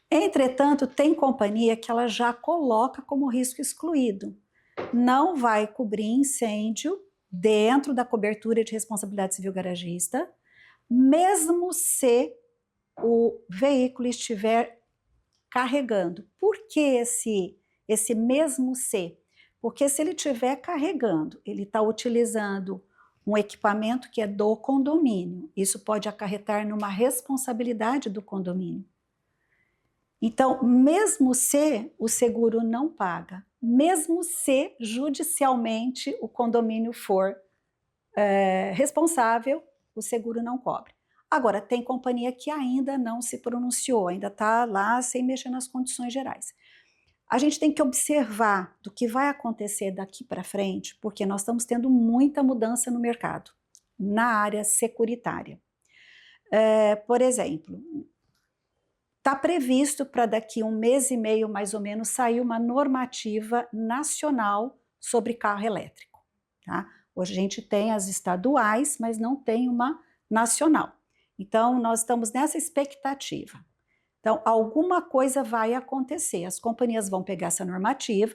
Entretanto, tem companhia que ela já coloca como risco excluído. Não vai cobrir incêndio dentro da cobertura de responsabilidade civil garagista, mesmo se o veículo estiver carregando. Por que esse mesmo se? Porque se ele estiver carregando, ele está utilizando um equipamento que é do condomínio. Isso pode acarretar numa responsabilidade do condomínio. Então, mesmo se o seguro não paga, mesmo se judicialmente o condomínio for responsável, o seguro não cobre. Agora, tem companhia que ainda não se pronunciou, ainda está lá sem mexer nas condições gerais. A gente tem que observar do que vai acontecer daqui para frente, porque nós estamos tendo muita mudança no mercado, na área securitária. Por exemplo, está previsto para daqui 1 mês e meio, mais ou menos, sair uma normativa nacional sobre carro elétrico. Tá? Hoje a gente tem as estaduais, mas não tem uma nacional. Então, nós estamos nessa expectativa. Então, alguma coisa vai acontecer. As companhias vão pegar essa normativa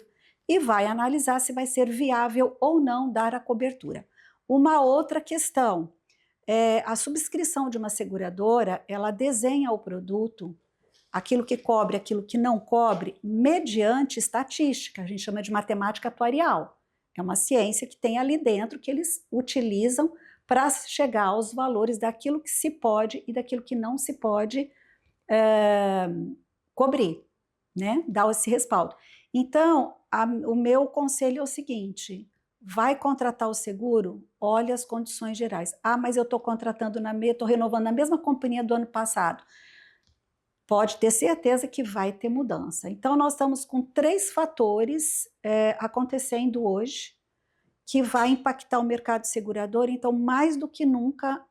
e vai analisar se vai ser viável ou não dar a cobertura. Uma outra questão, a subscrição de uma seguradora, ela desenha o produto, aquilo que cobre, aquilo que não cobre, mediante estatística, a gente chama de matemática atuarial. É uma ciência que tem ali dentro que eles utilizam para chegar aos valores daquilo que se pode e daquilo que não se pode cobrir, né? Dar esse respaldo. Então, o meu conselho é o seguinte: vai contratar o seguro, olha as condições gerais. Ah, mas eu estou contratando estou renovando na mesma companhia do ano passado. Pode ter certeza que vai ter mudança. Então, nós estamos com 3 fatores acontecendo hoje que vai impactar o mercado segurador. Então, mais do que nunca,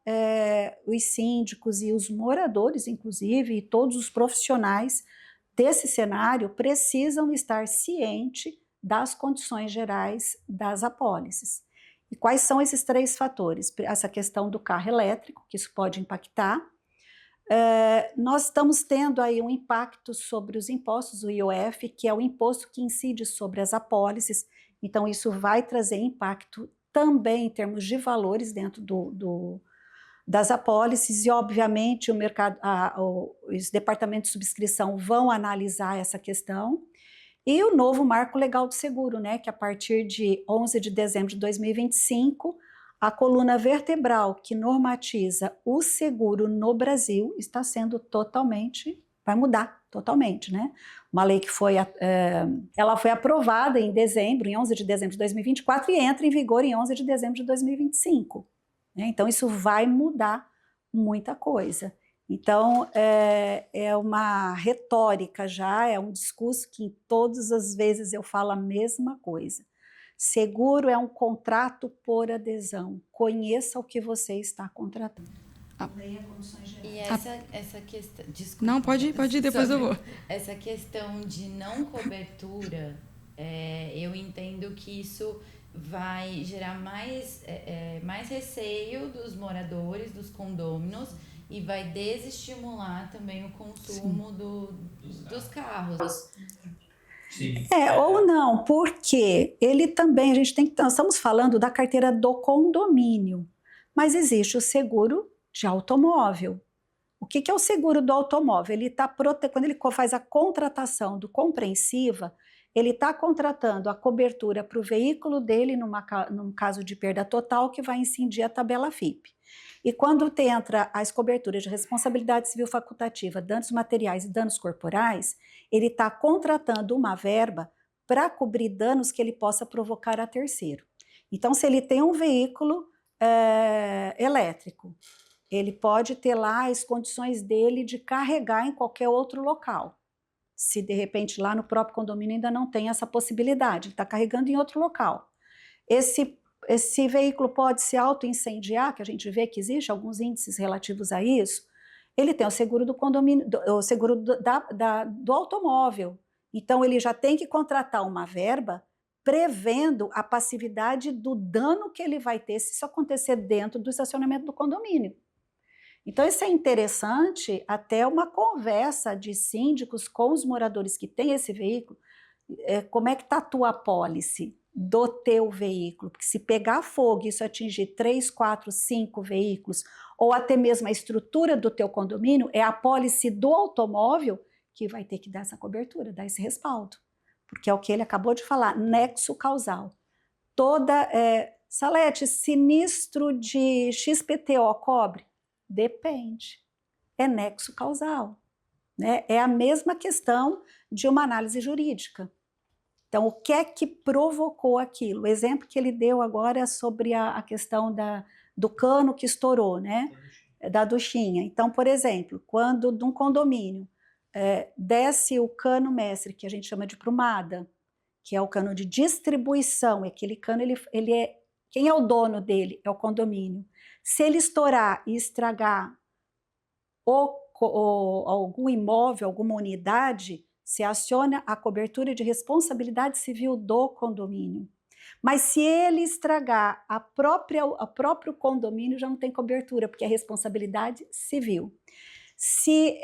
os síndicos e os moradores, inclusive, e todos os profissionais desse cenário precisam estar cientes das condições gerais das apólices. E quais são esses 3 fatores? Essa questão do carro elétrico, que isso pode impactar. Nós estamos tendo aí um impacto sobre os impostos, o IOF, que é o imposto que incide sobre as apólices. Então, isso vai trazer impacto também em termos de valores dentro das apólices e, obviamente, o mercado, os departamentos de subscrição vão analisar essa questão. E o novo marco legal do seguro, né, que a partir de 11 de dezembro de 2025, a coluna vertebral que normatiza o seguro no Brasil está sendo vai mudar totalmente, né? Uma lei que ela foi aprovada em 11 de dezembro de 2024 e entra em vigor em 11 de dezembro de 2025. Né? Então, isso vai mudar muita coisa. Então, é uma retórica já, é um discurso que todas as vezes eu falo a mesma coisa. Seguro é um contrato por adesão. Conheça o que você está contratando. Leia condições gerais. E essa questão... Desculpa, não, pode ir, depois eu vou. Essa questão de não cobertura, eu entendo que isso vai gerar mais receio dos moradores, dos condôminos, e vai desestimular também o consumo dos carros. Sim. Ou não, porque ele também, nós estamos falando da carteira do condomínio, mas existe o seguro de automóvel. O que é o seguro do automóvel? Quando ele faz a contratação do compreensiva, ele está contratando a cobertura para o veículo dele num caso de perda total que vai incidir a tabela FIP. E quando entra as coberturas de responsabilidade civil facultativa, danos materiais e danos corporais, ele está contratando uma verba para cobrir danos que ele possa provocar a terceiro. Então, se ele tem um veículo elétrico, ele pode ter lá as condições dele de carregar em qualquer outro local. Se de repente lá no próprio condomínio ainda não tem essa possibilidade, ele está carregando em outro local. Esse veículo pode se auto-incendiar, que a gente vê que existe alguns índices relativos a isso. Ele tem o seguro do condomínio, o seguro do automóvel. Então ele já tem que contratar uma verba prevendo a passividade do dano que ele vai ter se isso acontecer dentro do estacionamento do condomínio. Então isso é interessante, até uma conversa de síndicos com os moradores que têm esse veículo, como é que está a tua apólice do teu veículo, porque se pegar fogo e isso atingir 3, 4, 5 veículos, ou até mesmo a estrutura do teu condomínio, é a apólice do automóvel que vai ter que dar essa cobertura, dar esse respaldo, porque é o que ele acabou de falar, nexo causal. Salete, sinistro de XPTO cobre? Depende, é nexo causal, né? É a mesma questão de uma análise jurídica. Então, o que é que provocou aquilo? O exemplo que ele deu agora é sobre a questão do cano que estourou, né? Da duchinha. Então, por exemplo, quando de um condomínio desce o cano mestre, que a gente chama de prumada, que é o cano de distribuição, aquele cano, quem é o dono dele? É o condomínio. Se ele estourar e estragar algum imóvel, alguma unidade, se aciona a cobertura de responsabilidade civil do condomínio. Mas se ele estragar o próprio condomínio, já não tem cobertura, porque é responsabilidade civil. Se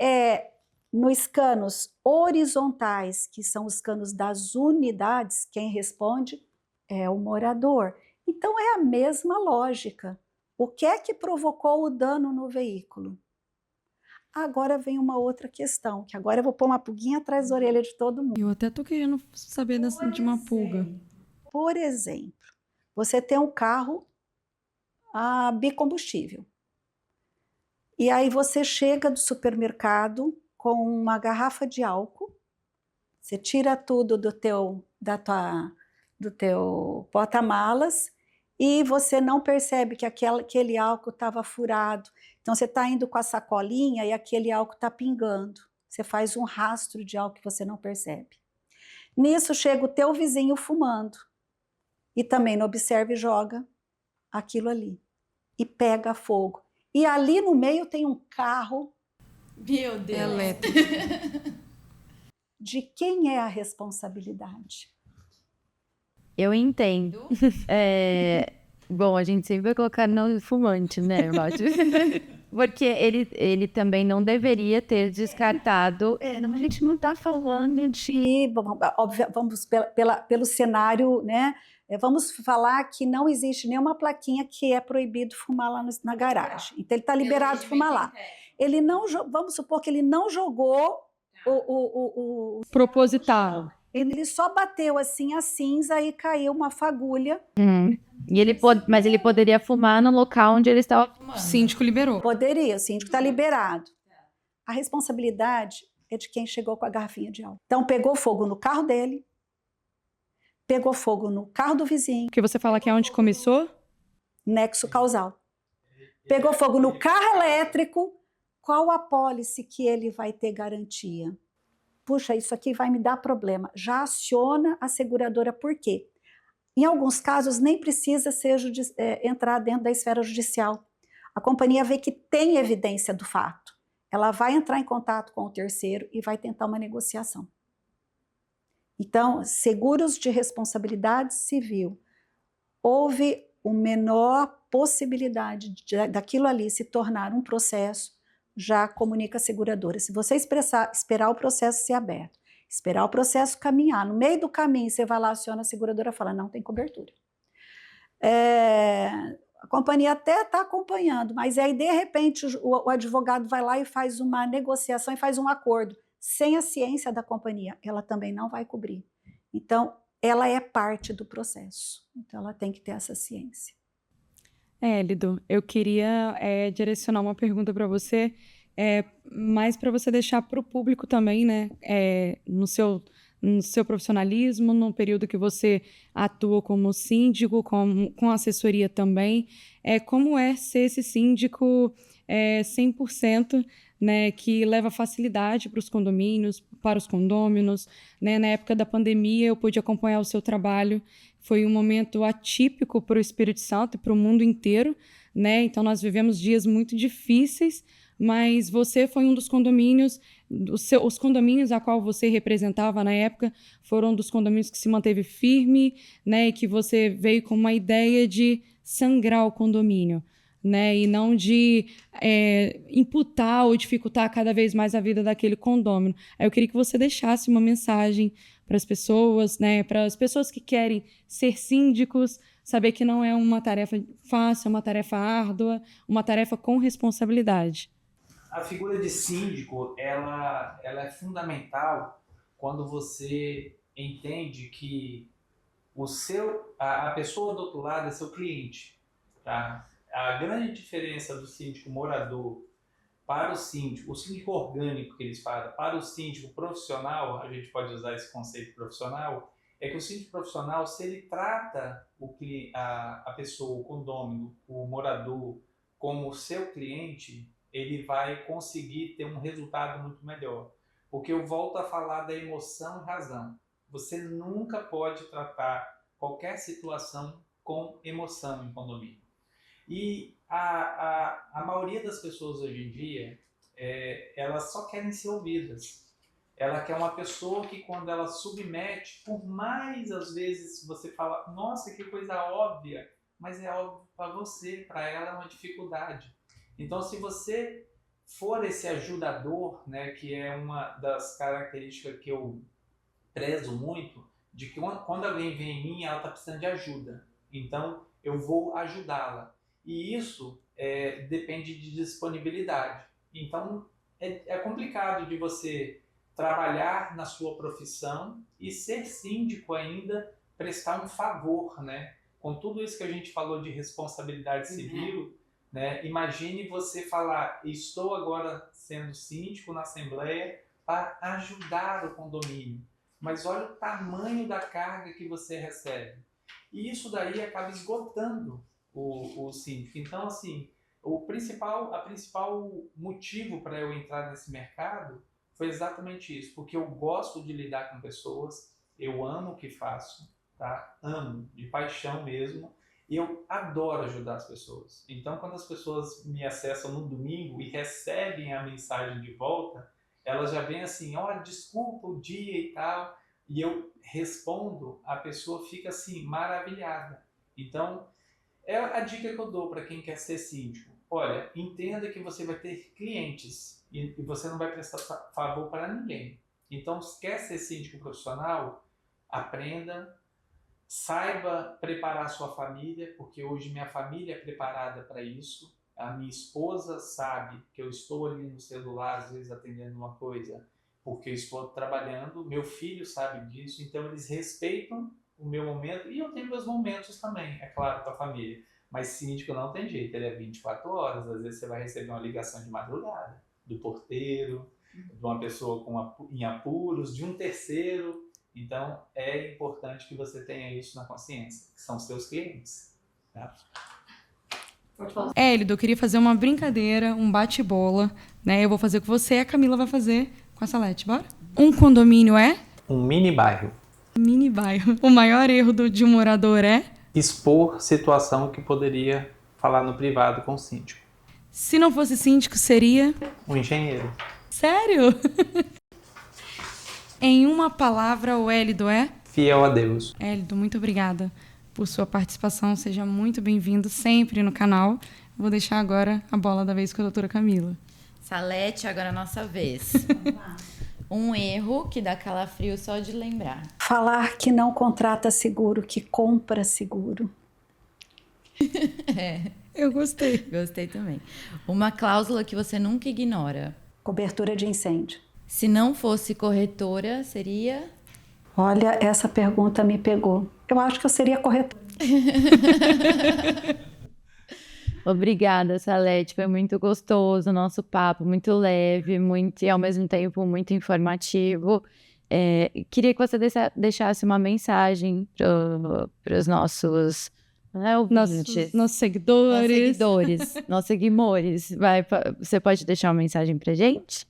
nos canos horizontais, que são os canos das unidades, quem responde é o morador. Então é a mesma lógica. O que é que provocou o dano no veículo? Agora vem uma outra questão, que agora eu vou pôr uma pulguinha atrás da orelha de todo mundo. Eu até tô querendo saber de uma pulga. Por exemplo, você tem um carro a bicombustível. E aí você chega do supermercado com uma garrafa de álcool, você tira tudo do teu porta-malas e você não percebe que aquele álcool estava furado. Então você está indo com a sacolinha e aquele álcool está pingando. Você faz um rastro de álcool que você não percebe. Nisso chega o teu vizinho fumando e também não observa e joga aquilo ali e pega fogo. E ali no meio tem um carro. Meu Deus! Elétrico. De quem é a responsabilidade? Eu entendo. Bom, a gente sempre vai colocar no fumante, né, eu acho. Porque ele também não deveria ter descartado. A gente não está falando de... Vamos pelo cenário, né? Vamos falar que não existe nenhuma plaquinha que é proibido fumar lá na garagem. Então ele está liberado de fumar lá. Ele não, vamos supor que ele não jogou o Proposital. Ele só bateu assim a cinza e caiu uma fagulha. Mas ele poderia fumar no local onde ele estava fumando. O síndico liberou. Poderia, o síndico está liberado. A responsabilidade é de quem chegou com a garrafinha de álcool. Então pegou fogo no carro dele, pegou fogo no carro do vizinho. Porque você fala que é onde começou? Nexo causal. Pegou fogo no carro elétrico, qual a apólice que ele vai ter garantia? Puxa, isso aqui vai me dar problema. Já aciona a seguradora, por quê? Em alguns casos, nem precisa entrar dentro da esfera judicial. A companhia vê que tem evidência do fato. Ela vai entrar em contato com o terceiro e vai tentar uma negociação. Então, seguros de responsabilidade civil. Houve a menor possibilidade daquilo ali se tornar um processo, já comunica a seguradora. Se você esperar o processo ser aberto, esperar o processo caminhar, no meio do caminho você vai lá, aciona a seguradora e fala, não tem cobertura. A companhia até está acompanhando, mas aí de repente o advogado vai lá e faz uma negociação e faz um acordo, sem a ciência da companhia, ela também não vai cobrir. Então, ela é parte do processo, então ela tem que ter essa ciência. Lido, eu queria direcionar uma pergunta para você, mas para você deixar para o público também, né, no seu profissionalismo, no período que você atua como síndico, com assessoria também. Como é ser esse síndico 100%, né, que leva facilidade para os condomínios, para os condôminos, né? Na época da pandemia, eu pude acompanhar o seu trabalho. Foi um momento atípico para o Espírito Santo e para o mundo inteiro, né? Então, nós vivemos dias muito difíceis, mas você foi um dos condomínios, os condomínios a qual você representava na época foram um dos condomínios que se manteve firme, né? E que você veio com uma ideia de sangrar o condomínio, né? E não de imputar ou dificultar cada vez mais a vida daquele condômino. Aí eu queria que você deixasse uma mensagem para as pessoas, né? Para as pessoas que querem ser síndicos, saber que não é uma tarefa fácil, é uma tarefa árdua, uma tarefa com responsabilidade. A figura de síndico, ela é fundamental quando você entende que a pessoa do outro lado é seu cliente, tá? A grande diferença do síndico morador para o síndico orgânico que eles falam, para o síndico profissional, a gente pode usar esse conceito profissional, é que o síndico profissional, se ele trata a pessoa, o condômino, o morador, como seu cliente, ele vai conseguir ter um resultado muito melhor. Porque eu volto a falar da emoção e razão. Você nunca pode tratar qualquer situação com emoção em condomínio. E a maioria das pessoas hoje em dia, elas só querem ser ouvidas. Ela quer uma pessoa que, quando ela submete, por mais às vezes você fala, nossa, que coisa óbvia, mas é óbvio para você, para ela é uma dificuldade. Então, se você for esse ajudador, né, que é uma das características que eu prezo muito, de que quando alguém vem em mim, ela está precisando de ajuda. Então, eu vou ajudá-la. E isso depende de disponibilidade. Então, é complicado de você trabalhar na sua profissão e ser síndico ainda, prestar um favor, né? Com tudo isso que a gente falou de responsabilidade civil, né? Imagine você falar, estou agora sendo síndico na Assembleia para ajudar o condomínio. Mas olha o tamanho da carga que você recebe. E isso daí acaba esgotando o síndico. Então, assim, a principal motivo para eu entrar nesse mercado foi exatamente isso, porque eu gosto de lidar com pessoas, eu amo o que faço, tá? Amo, de paixão mesmo, e eu adoro ajudar as pessoas. Então, quando as pessoas me acessam no domingo e recebem a mensagem de volta, elas já vêm assim, desculpa o dia e tal, e eu respondo, a pessoa fica assim, maravilhada. Então, é a dica que eu dou para quem quer ser síndico. Olha, entenda que você vai ter clientes e você não vai prestar favor para ninguém. Então, se quer ser síndico profissional, aprenda, saiba preparar a sua família, porque hoje minha família é preparada para isso. A minha esposa sabe que eu estou ali no celular, às vezes atendendo uma coisa, porque eu estou trabalhando. Meu filho sabe disso, então eles respeitam o meu momento, e eu tenho meus momentos também, é claro, com a família. Mas síndico não tem jeito, ele é 24 horas, às vezes você vai receber uma ligação de madrugada, do porteiro, de uma pessoa em apuros, de um terceiro. Então, é importante que você tenha isso na consciência, que são seus clientes. Tá? Élido, eu queria fazer uma brincadeira, um bate-bola, né? Eu vou fazer com você e a Camila vai fazer com a Salete, bora? Um condomínio é? Um mini bairro. Mini bairro. O maior erro de um morador é? Expor situação que poderia falar no privado com o síndico. Se não fosse síndico, seria? Um engenheiro. Sério? Em uma palavra, o Élido é? Fiel a Deus. Élido, muito obrigada por sua participação. Seja muito bem-vindo sempre no canal. Vou deixar agora a bola da vez com a doutora Camila. Salete, agora é a nossa vez. Um erro que dá calafrio só de lembrar. Falar que não contrata seguro, que compra seguro. Eu gostei. Gostei também. Uma cláusula que você nunca ignora. Cobertura de incêndio. Se não fosse corretora, seria? Olha, essa pergunta me pegou. Eu acho que eu seria corretora. Obrigada, Salete. Foi muito gostoso o nosso papo, muito leve, muito, e ao mesmo tempo muito informativo. Queria que você deixasse uma mensagem para os nossos ouvintes. Nossos seguidores. Nossos seguidores. Você pode deixar uma mensagem pra gente?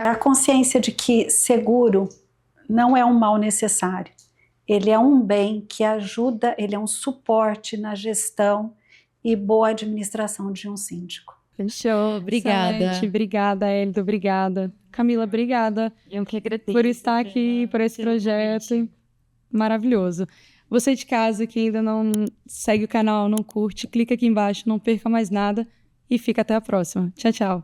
A consciência de que seguro não é um mal necessário. Ele é um bem que ajuda, ele é um suporte na gestão e boa administração de um síndico. Fechou, obrigada. Excelente. Obrigada, Hélida, obrigada. Camila, obrigada. Eu que agradeço. Por estar aqui, por esse projeto maravilhoso. Você de casa que ainda não segue o canal, não curte, clica aqui embaixo, não perca mais nada e fica até a próxima. Tchau, tchau.